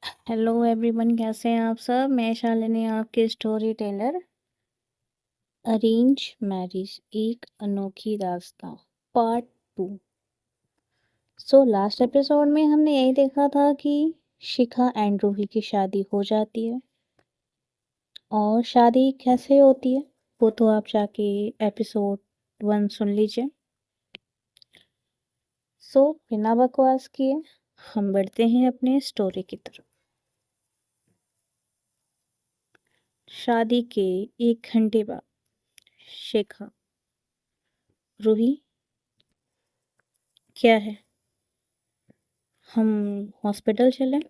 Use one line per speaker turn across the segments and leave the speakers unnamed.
Hello everyone, कैसे हैं आप सब। मैं शालिनी, आपकी स्टोरी टेलर। अरेंज मैरिज, एक अनोखी दास्तां, पार्ट 2। लास्ट एपिसोड में हमने यही देखा था कि शिखा एंड रूही की शादी हो जाती है। और शादी कैसे होती है वो तो आप जाके एपिसोड 1 सुन लीजिए। बिना बकवास किए हम बढ़ते हैं अपने स्टोरी की तरफ। शादी के 1 घंटे बाद शिखा, रूही, क्या है, हम हॉस्पिटल चलें?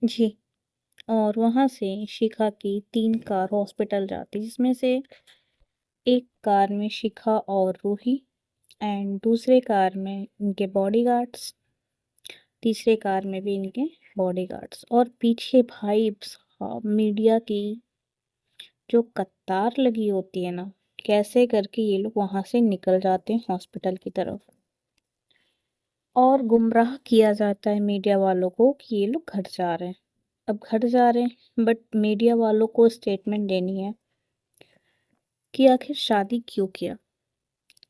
जी। और वहाँ से शिखा की 3 कार हॉस्पिटल जाती, जिसमें से एक कार में शिखा और रूही एंड दूसरे कार में इनके बॉडीगार्ड्स, तीसरे कार में भी इनके बॉडीगार्ड्स। और पीछे भाई साहब मीडिया की जो कतार लगी होती है ना, कैसे करके ये लोग वहाँ से निकल जाते हैं हॉस्पिटल की तरफ। और गुमराह किया जाता है मीडिया वालों को कि ये लोग घर जा रहे हैं। अब घर जा रहे हैं, बट मीडिया वालों को स्टेटमेंट देनी है कि आखिर शादी क्यों किया।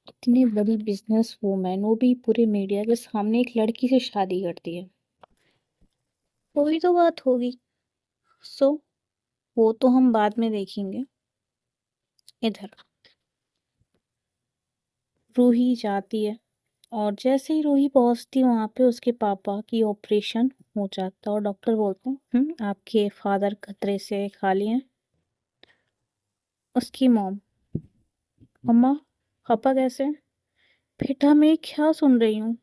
इतनी बड़ी बिजनेस वूमेन, वो भी पूरे मीडिया के सामने, एक लड़की से शादी करती है। वही तो बात होगी। सो वो तो हम बाद में देखेंगे। इधर रूही जाती है, और जैसे ही रूही पहुंचती है वहां पे, उसके पापा की ऑपरेशन हो जाता है और डॉक्टर बोलते हैं आपके फादर खतरे से खाली हैं। उसकी मॉम, मम्मा पापा कैसे हैं? बेटा मैं क्या सुन रही हूँ?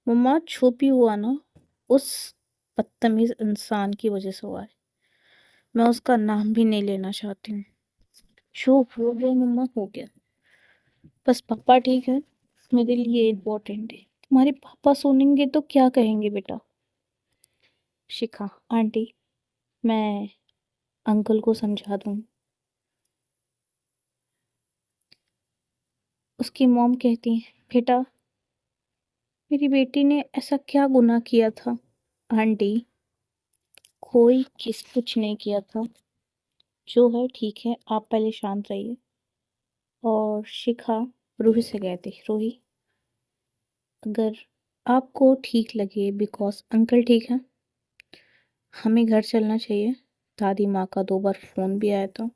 मम्मा छुपी हुआ ना, उस बदतमीज इंसान की वजह से हुआ है। मैं उसका नाम भी नहीं लेना चाहती हूँ। चुप हो गया मम्मा, हो गया। बस पापा ठीक है, मेरे लिए इम्पोर्टेंट है। तुम्हारे पापा सुनेंगे तो क्या कहेंगे बेटा? शिखा आंटी, मैं अंकल को समझा दूँ। उसकी मॉम कहती है, बेटा मेरी बेटी ने ऐसा क्या गुनाह किया था? आंटी, कोई किस कुछ नहीं किया था। जो है ठीक है, आप पहले शांत रहिए। और शिखा रूही से कहती, रूही अगर आपको ठीक लगे, बिकॉज अंकल ठीक है, हमें घर चलना चाहिए। दादी माँ का 2 बार फोन भी आया था।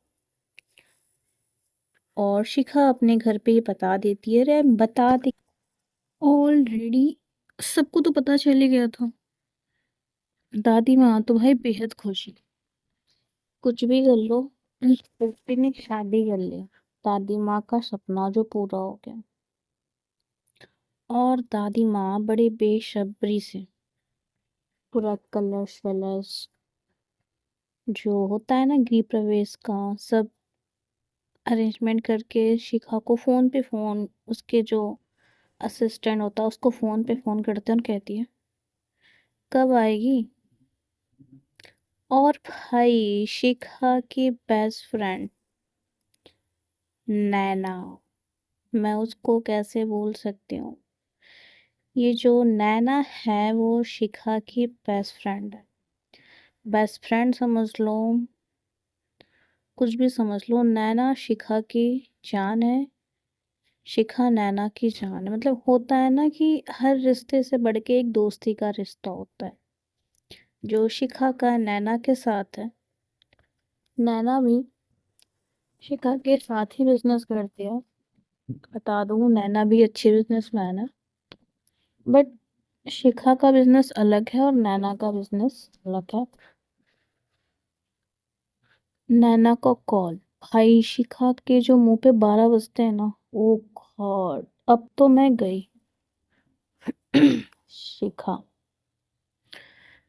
और शिखा अपने घर पे ही बता देती है, रे बता दे, ऑलरेडी सबको तो पता चल ही गया था। दादी माँ तो भाई बेहद खुश है। कुछ भी कर लो, इस बेटी ने शादी कर ली। दादी माँ का सपना जो पूरा हो गया। और दादी माँ बड़े बेसब्री से पूरा कलश वलश जो होता है ना गृह प्रवेश का, सब अरेंजमेंट करके शिखा को फोन पे फोन, उसके जो असिस्टेंट होता है उसको फोन पे फोन करते हैं और कहती है कब आएगी। और भाई शिखा की बेस्ट फ्रेंड नैना, मैं उसको कैसे भूल सकती हूँ। ये जो नैना है वो शिखा की बेस्ट फ्रेंड है। बेस्ट फ्रेंड समझ लो, कुछ भी समझ लो, नैना शिखा की जान है। शिखा नैना की जान है। मतलब होता है ना कि हर रिश्ते से बढ़ के एक दोस्ती का रिश्ता होता है, जो शिखा का नैना के साथ है। नैना भी शिखा के साथ ही बिजनेस करती है। बता दूं, नैना भी अच्छी बिजनेसमैन है, बट शिखा का बिजनेस अलग है और नैना का बिजनेस अलग है। नैना का कॉल, भाई शिखा के जो मुंह पे 12 बजते हैं ना, ओ गॉड, अब तो मैं गई। शिखा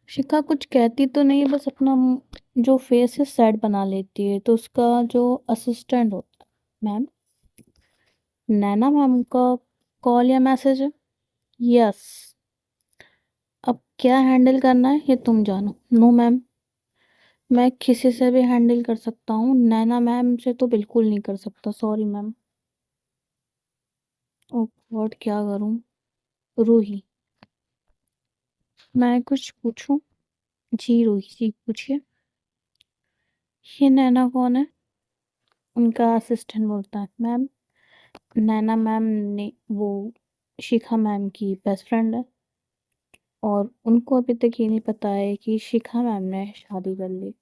शिखा कुछ कहती तो नहीं है, बस अपना जो फेस है सैड बना लेती है। तो उसका जो असिस्टेंट होता है, मैम, नैना मैम का कॉल या मैसेज है। यस, अब क्या हैंडल करना है ये तुम जानो। नो मैम, मैं किसी से भी हैंडल कर सकता हूँ, नैना मैम से तो बिल्कुल नहीं कर सकता, सॉरी मैम। ओ गॉड, क्या करूँ? रूही, मैं कुछ पूछूं? जी रोही जी पूछिए। ये नैना कौन है? उनका असिस्टेंट बोलता है मैम, नैना मैम ने वो शिखा मैम की बेस्ट फ्रेंड है और उनको अभी तक ये नहीं पता है कि शिखा मैम ने शादी कर ली।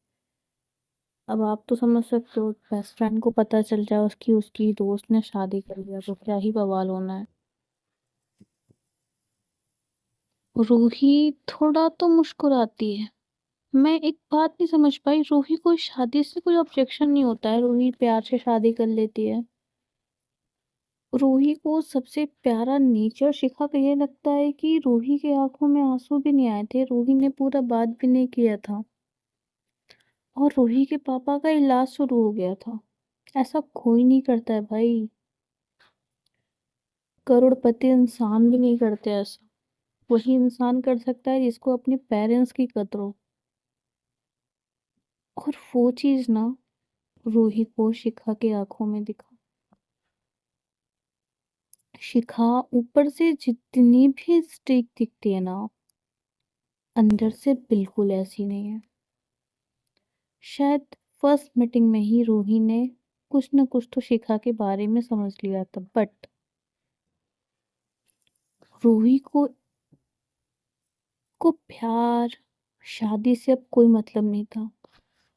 अब आप तो समझ सकते हो, बेस्ट फ्रेंड को पता चल जाए उसकी उसकी दोस्त ने शादी कर लिया तो क्या ही बवाल होना है। रूही थोड़ा तो मुस्कुराती है। मैं एक बात नहीं समझ पाई, रूही को इस शादी से कोई ऑब्जेक्शन नहीं होता है? रूही प्यार से शादी कर लेती है। रूही को सबसे प्यारा नेचर शिखा का ये लगता है कि रूही के आंखों में आंसू भी नहीं आए थे, रूही ने पूरा बात भी नहीं किया था और रूही के पापा का इलाज शुरू हो गया था। ऐसा कोई नहीं करता है भाई, करोड़पति इंसान भी नहीं करते ऐसा। वही इंसान कर सकता है जिसको अपने पेरेंट्स की कदर हो। और वो चीज ना रूही को शिखा के आंखों में दिखा। शिखा ऊपर से जितनी भी स्ट्रिक्ट दिखती है ना, अंदर से बिल्कुल ऐसी नहीं है। शायद फर्स्ट मीटिंग में ही रूही ने कुछ न कुछ तो शिखा के बारे में समझ लिया था, बट रूही को प्यार शादी से अब कोई मतलब नहीं था।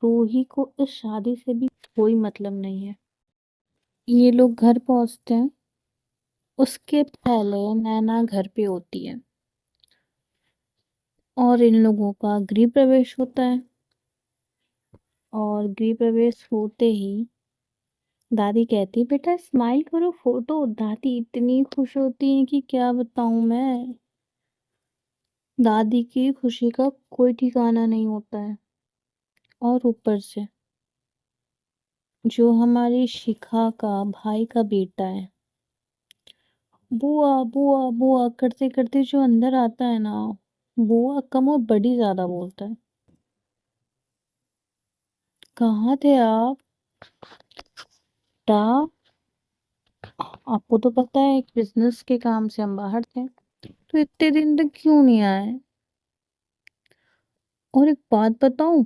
रूही को इस शादी से भी कोई मतलब नहीं है। ये लोग घर पहुंचते हैं, उसके पहले नैना घर पे होती है और इन लोगों का गृह प्रवेश होता है। और गृह प्रवेश होते ही दादी कहती बेटा स्माइल करो, फोटो। दादी इतनी खुश होती है कि क्या बताऊं मैं। दादी की खुशी का कोई ठिकाना नहीं होता है। और ऊपर से जो हमारी शिखा का भाई का बेटा है, बुआ बुआ बुआ करते करते जो अंदर आता है ना, बुआ कम और बड़ी ज्यादा बोलता है। कहाँ थे आप? टा आपको तो पता है एक बिजनेस के काम से हम बाहर थे, तो इतने दिन तक क्यों नहीं आए? और एक बात बताऊं?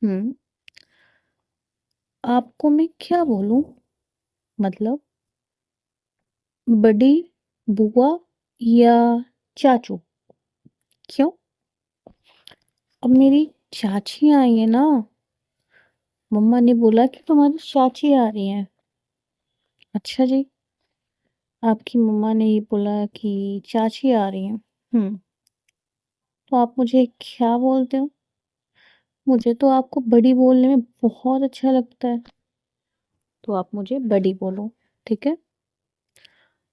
हम्म, आपको मैं क्या बोलूं? मतलब बड़ी बुआ या चाचू? क्यों? अब मेरी चाची आई है ना, मम्मा ने बोला कि तुम्हारी चाची आ रही है। अच्छा जी, आपकी मम्मा ने ये बोला कि चाची आ रही है। तो आप मुझे क्या बोलते हो? मुझे तो आपको बड़ी बोलने में बहुत अच्छा लगता है, तो आप मुझे बड़ी बोलो, ठीक है?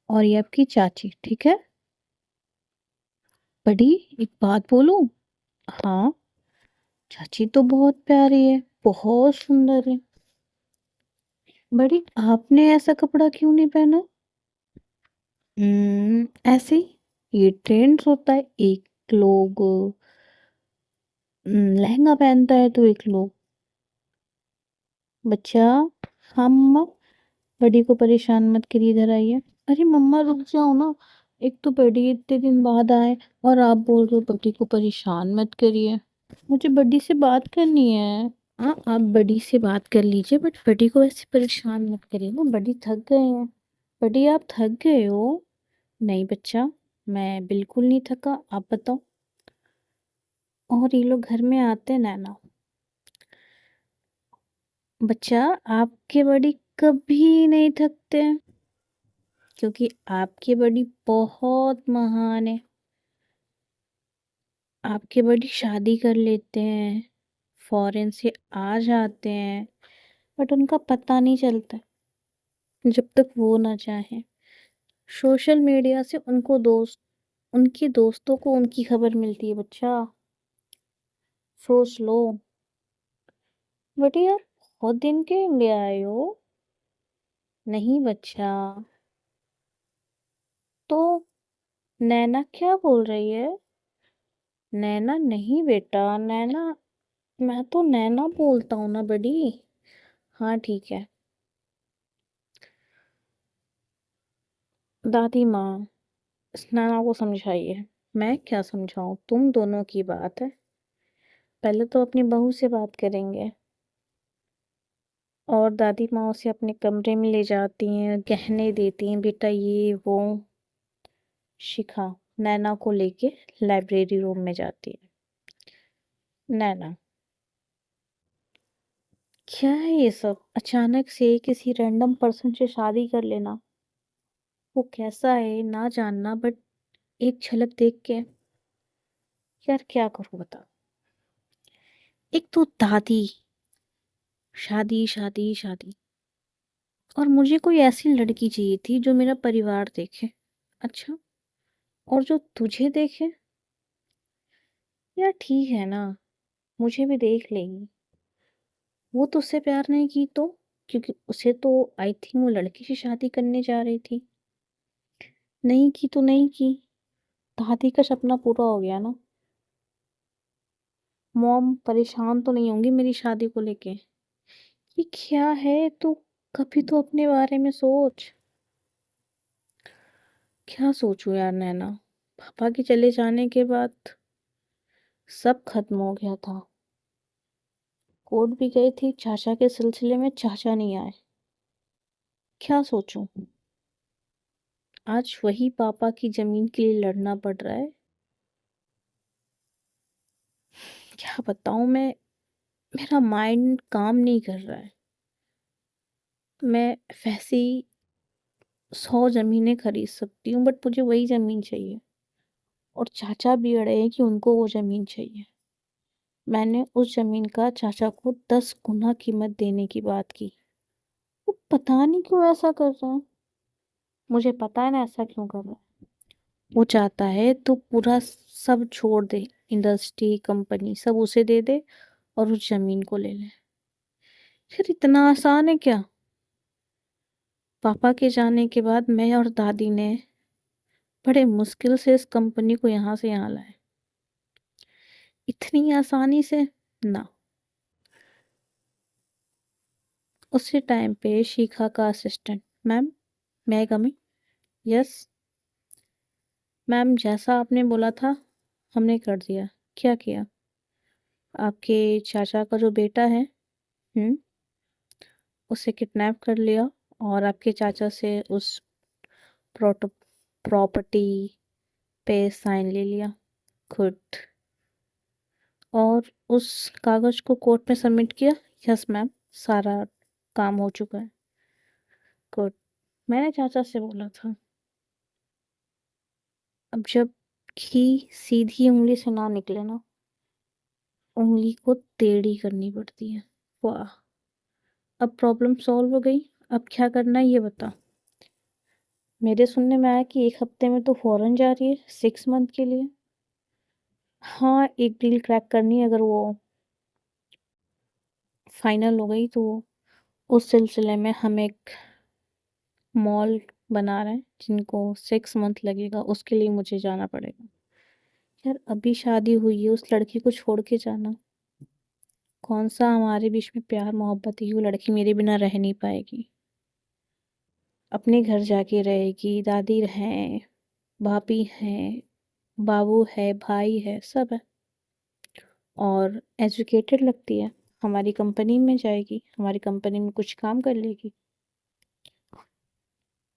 और ये आपकी चाची, ठीक है? बड़ी, एक बात बोलूं? हाँ, चाची तो बहुत प्यारी है, बहुत सुंदर है। बड़ी, आपने ऐसा कपड़ा क्यों नहीं पहना? ऐसे ही, ये ट्रेंड्स होता है। एक लोग लहंगा पहनता है तो एक लोग। बच्चा, हाँ मम्मा। बड़ी को परेशान मत करिए, इधर आइए। अरे मम्मा रुक जाओ ना, एक तो बड़ी इतने दिन बाद आए और आप बोल रहे हो बड़ी को परेशान मत करिए। मुझे बड़ी से बात करनी है। हाँ, आप बड़ी से बात कर लीजिए बट बड़ी को ऐसे परेशान मत करिए ना, बड़ी थक गए हैं। बड़ी आप थक गए हो? नहीं बच्चा, मैं बिल्कुल नहीं थका, आप बताओ। और ये लोग घर में आते हैं नैना। बच्चा, आपके बड़ी कभी नहीं थकते हैं, क्योंकि आपके बड़ी बहुत महान है। आपके बड़ी शादी कर लेते हैं, फॉरेन से आ जाते हैं, बट उनका पता नहीं चलता जब तक वो ना चाहे। सोशल मीडिया से उनकी दोस्तों को उनकी खबर मिलती है। बच्चा सोच लो। बेटे यार, बहुत दिन के ले आए हो? नहीं बच्चा। तो नैना क्या बोल रही है? नैना नहीं बेटा, नैना, मैं तो नैना बोलता हूँ ना बड़ी। हाँ ठीक है। दादी माँ, इस नैना को समझाइए। मैं क्या समझाऊँ? तुम दोनों की बात है। पहले तो अपनी बहू से बात करेंगे और दादी माँ उसे अपने कमरे में ले जाती हैं, गहने देती हैं, बेटा ये वो। शिखा नैना को लेके लाइब्रेरी रूम में जाती है। नैना, क्या है ये सब? अचानक से किसी रैंडम पर्सन से शादी कर लेना। वो कैसा है ना जानना, बट एक झलक देख के यार क्या करूं बता। एक तो दादी, शादी शादी शादी, और मुझे कोई ऐसी लड़की चाहिए थी जो मेरा परिवार देखे। अच्छा, और जो तुझे देखे? यार ठीक है ना, मुझे भी देख लेगी। वो तुझसे प्यार नहीं की तो? क्योंकि उसे तो आई थिंक वो लड़की से शादी करने जा रही थी। नहीं की तो नहीं की, दादी का सपना पूरा हो गया ना। मॉम परेशान तो नहीं होंगी मेरी शादी को लेके? ये क्या है तू? कभी तो अपने बारे में सोच। क्या सोचूं यार नैना, पापा के चले जाने के बाद सब खत्म हो गया था। कोर्ट भी गई थी चाचा के सिलसिले में, चाचा नहीं आए। क्या सोचूं? आज वही पापा की जमीन के लिए लड़ना पड़ रहा है। क्या बताऊं मैं, मेरा माइंड काम नहीं कर रहा है। मैं वैसे ही 100 जमीनें खरीद सकती हूँ, बट मुझे वही जमीन चाहिए। और चाचा भी अड़े हैं कि उनको वो जमीन चाहिए। मैंने उस जमीन का चाचा को 10 गुना कीमत देने की बात की। वो पता नहीं क्यों ऐसा कर रहा है। मुझे पता है ना ऐसा क्यों कर रहा है। वो चाहता है तो पूरा सब छोड़ दे, इंडस्ट्री कंपनी सब उसे दे दे और उस जमीन को ले ले। फिर इतना आसान है क्या? पापा के जाने के बाद मैं और दादी ने बड़े मुश्किल से इस कंपनी को यहाँ से यहाँ लाए। इतनी आसानी से ना। उसी टाइम पे शिखा का असिस्टेंट, मैम मैं कमिंग? यस मैम, जैसा आपने बोला था हमने कर दिया। क्या किया? आपके चाचा का जो बेटा है, हम्म, उसे किडनैप कर लिया और आपके चाचा से उस प्रॉपर्टी पे साइन ले लिया खुद, और उस कागज को कोर्ट में सबमिट किया। यस मैम, सारा काम हो चुका है। गुड। मैंने चाचा से बोला था, अब जब घी सीधी उंगली से ना निकले ना, उंगली को टेढ़ी करनी पड़ती है। वाह, अब प्रॉब्लम सॉल्व हो गई। अब क्या करना है ये बता। मेरे सुनने में आया कि 1 हफ्ते में तो फॉरेन जा रही है 6 मंथ के लिए। हाँ, एक डील क्रैक करनी है, अगर वो फाइनल हो गई तो उस सिलसिले में हम एक मॉल बना रहे हैं जिनको 6 मंथ लगेगा, उसके लिए मुझे जाना पड़ेगा। यार अभी शादी हुई है, उस लड़की को छोड़ के जाना? कौन सा हमारे बीच में प्यार मोहब्बत है? वो लड़की मेरे बिना रह नहीं पाएगी। अपने घर जाके रहेगी, दादी हैं, भाभी हैं, बाबू है, भाई है, सब है। और एजुकेटेड लगती है, हमारी कंपनी में जाएगी, हमारी कंपनी में कुछ काम कर लेगी।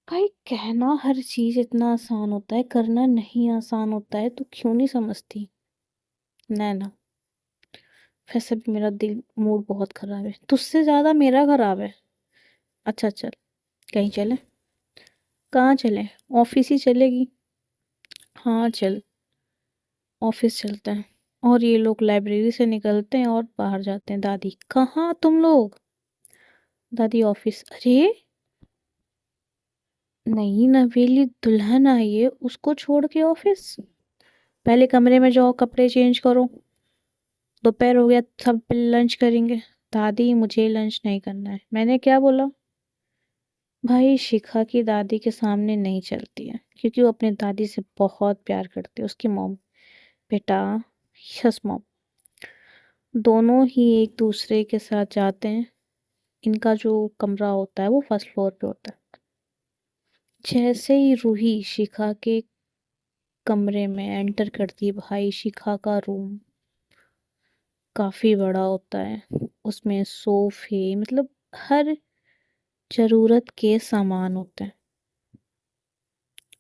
भाई कहना हर चीज इतना आसान होता है, करना नहीं आसान होता है, तो क्यों नहीं समझती नैना? वैसे भी मेरा दिल मूड बहुत खराब है, तुझसे ज्यादा मेरा खराब है। अच्छा चल, कहीं चले? कहाँ चले? ऑफिस ही चलेगी? हाँ चल, ऑफिस चलते हैं। और ये लोग लाइब्रेरी से निकलते हैं और बाहर जाते हैं। दादी, कहाँ तुम लोग? दादी, ऑफिस। अरे नहीं, नवेली दुल्हन आई है, उसको छोड़ के ऑफिस? पहले कमरे में जाओ, कपड़े चेंज करो। दोपहर हो गया, सब लंच करेंगे। दादी, मुझे लंच नहीं करना है। मैंने क्या बोला? भाई शिखा की दादी के सामने नहीं चलती है, क्योंकि वो अपने दादी से बहुत प्यार करती है, उसकी मॉम। बेटा, यस मॉम। दोनों ही एक दूसरे के साथ जाते हैं। इनका जो कमरा होता है वो फर्स्ट फ्लोर पे होता है। जैसे ही रूही शिखा के कमरे में एंटर करती है। भाई शिखा का रूम काफी बड़ा होता है, उसमें सोफे मतलब हर जरूरत के सामान होते हैं।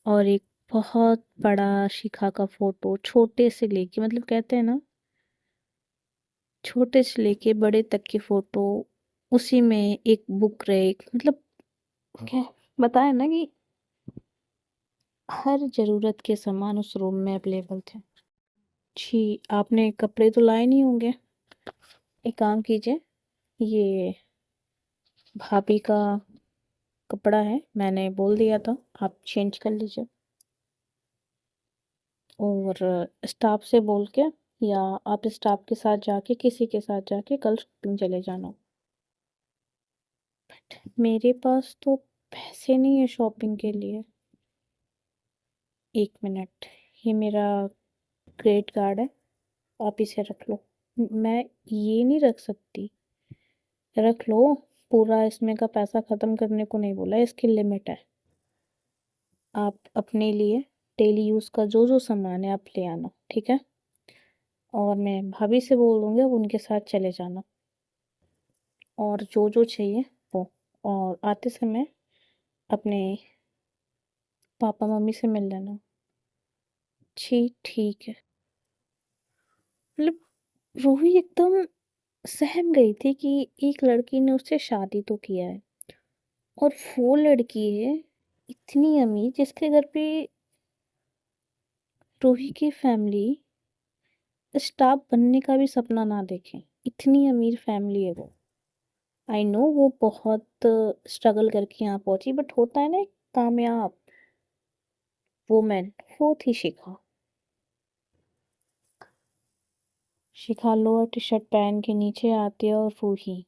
और एक बहुत बड़ा शिखा का फोटो, छोटे से लेके मतलब कहते हैं ना, छोटे से लेके बड़े तक की फोटो। उसी में एक बुक रैक मतलब क्या बताया ना कि हर जरूरत के सामान उस रूम में अवेलेबल थे। जी, आपने कपड़े तो लाए नहीं होंगे। एक काम कीजिए, ये भाभी का कपड़ा है, मैंने बोल दिया था, आप चेंज कर लीजिए। और स्टाफ से बोल के, या आप स्टाफ के साथ जाके, किसी के साथ जाके कल शॉपिंग चले जाना। मेरे पास तो पैसे नहीं है शॉपिंग के लिए। एक मिनट, ये मेरा क्रेडिट कार्ड है, आप इसे रख लो। मैं ये नहीं रख सकती। रख लो, पूरा इसमें का पैसा खत्म करने को नहीं बोला, इसकी लिमिट है। आप अपने लिए डेली यूज का जो जो सामान है आप ले आना, ठीक है। और मैं भाभी से बोल दूंगी, अब उनके साथ चले जाना। और जो जो चाहिए वो। और आते समय अपने पापा मम्मी से मिल लेना। जी ठीक है। मतलब रूही एकदम सहम गई थी कि एक लड़की ने उससे शादी तो किया है, और वो लड़की है इतनी अमीर जिसके घर पे रूही की फैमिली स्टाफ बनने का भी सपना ना देखे। इतनी अमीर फैमिली है वो। आई नो वो बहुत स्ट्रगल करके यहाँ पहुंची, बट होता है ना एक कामयाब वुमेन, वो थी शिखा। शिखा लोअर टी शर्ट पहन के नीचे आती है, और रूही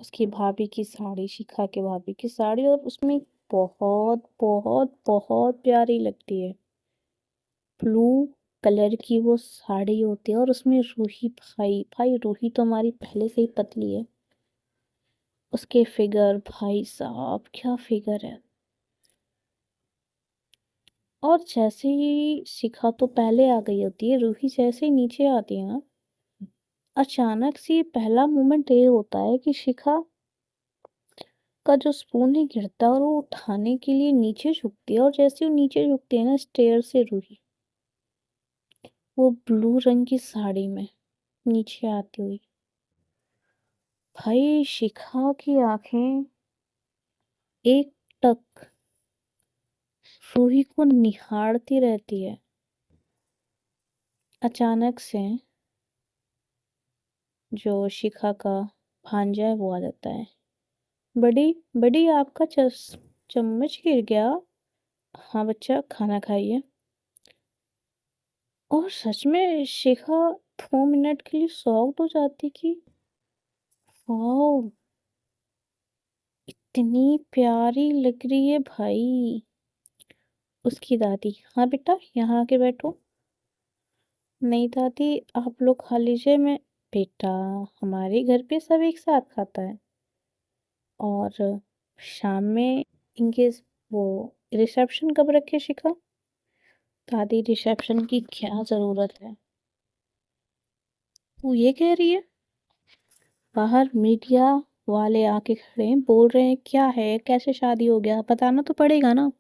उसकी भाभी की साड़ी, शिखा के भाभी की साड़ी, और उसमें बहुत बहुत बहुत प्यारी लगती है। ब्लू कलर की वो साड़ी होती है, और उसमें रूही, भाई भाई रूही तो हमारी पहले से ही पतली है। उसके फिगर, भाई साहब क्या फिगर है। और जैसे ही शिखा तो पहले आ गई होती है, रूही जैसे ही नीचे आती है ना, अचानक से पहला मोमेंट ये होता है कि शिखा का जो स्पून ही गिरता है, और वो उठाने के लिए नीचे झुकती है, और जैसे वो नीचे झुकती है ना स्टेयर से, रूही वो ब्लू रंग की साड़ी में नीचे आती हुई, भाई शिखा की आंखें एक टक रूही को निहारती रहती है। अचानक से जो शिखा का भांजा है वो आ जाता है। बड़ी बड़ी आपका चम्मच गिर गया। हाँ बच्चा, खाना खाइए। और सच में शिखा 2 मिनट के लिए शॉक्ड हो जाती कि वाह, इतनी प्यारी लग रही है भाई। उसकी दादी, हाँ बेटा यहाँ आके बैठो। नहीं दादी, आप लोग खा लीजिए, मैं बेटा हमारे घर पे सब एक साथ खाता है। और शाम में इनके वो रिसेप्शन कब रखे शिखा? दादी रिसेप्शन की क्या जरूरत है, तू ये कह रही है? बाहर मीडिया वाले आके खड़े हैं, बोल रहे हैं क्या है, कैसे शादी हो गया, बताना तो पड़ेगा ना।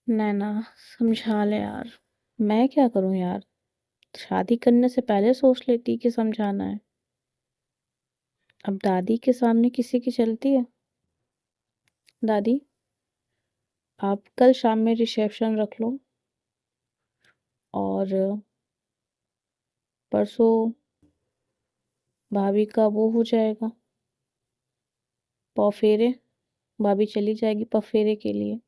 नैना समझा ले यार। मैं क्या करूं यार, शादी करने से पहले सोच लेती कि समझाना है। अब दादी के सामने किसी की चलती है। दादी, आप कल शाम में रिसेप्शन रख लो, और परसों भाभी का वो हो जाएगा, पौफेरे। भाभी चली जाएगी पफेरे के लिए।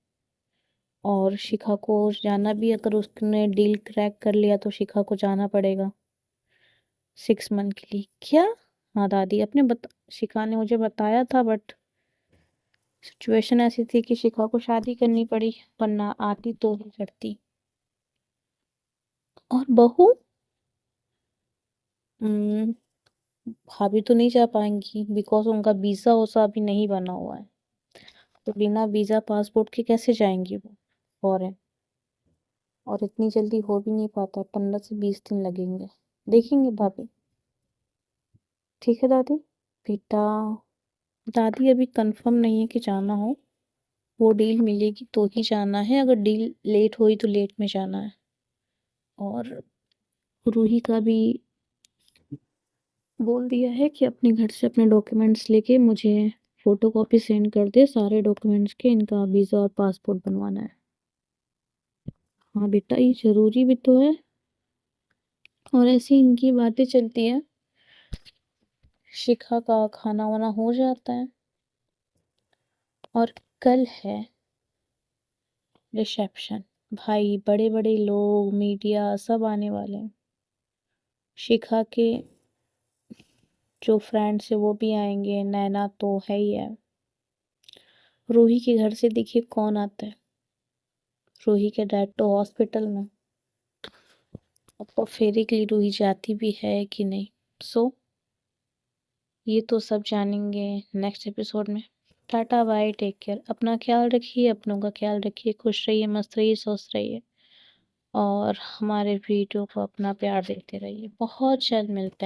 और शिखा को जाना भी, अगर उसने डील क्रैक कर लिया तो शिखा को जाना पड़ेगा 6 मंथ के लिए। क्या? हाँ दादी, शिखा ने मुझे बताया था, बट सिचुएशन ऐसी थी कि शिखा को शादी करनी पड़ी, वरना आती तो ही करती। और बहू, हम्म, भाभी तो नहीं जा पाएंगी, बिकॉज उनका वीजा वोसा अभी नहीं बना हुआ है। तो बिना वीजा पासपोर्ट के कैसे जाएंगी वो? फॉरेन, और इतनी जल्दी हो भी नहीं पाता, 15 से 20 दिन लगेंगे। देखेंगे भाभी। ठीक है दादी। बेटा, दादी अभी कंफर्म नहीं है कि जाना हो, वो डील मिलेगी तो ही जाना है, अगर डील लेट हुई तो लेट में जाना है। और रूही का भी बोल दिया है कि अपने घर से अपने डॉक्यूमेंट्स लेके मुझे फोटोकॉपी सेंड कर दे सारे डॉक्यूमेंट्स के, इनका वीज़ा और पासपोर्ट बनवाना है। हाँ बेटा, ये ज़रूरी भी तो है। और ऐसी इनकी बातें चलती है, शिखा का खाना वाना हो जाता है, और कल है रिसेप्शन। भाई, बड़े बड़े लोग, मीडिया सब आने वाले हैं। शिखा के जो फ्रेंड्स है वो भी आएंगे, नैना तो है ही है। रूही के घर से देखिए कौन आता है। रूही के डैड तो हॉस्पिटल में। अब फेरे के लिए रूही जाती भी है कि नहीं, सो ये तो सब जानेंगे नेक्स्ट एपिसोड में। टाटा बाय, टेक केयर, अपना ख्याल रखिए, अपनों का ख्याल रखिए, खुश रहिए, मस्त रहिए, स्वस्थ रहिए, और हमारे वीडियो को अपना प्यार देते रहिए। बहुत जल्द मिलते हैं।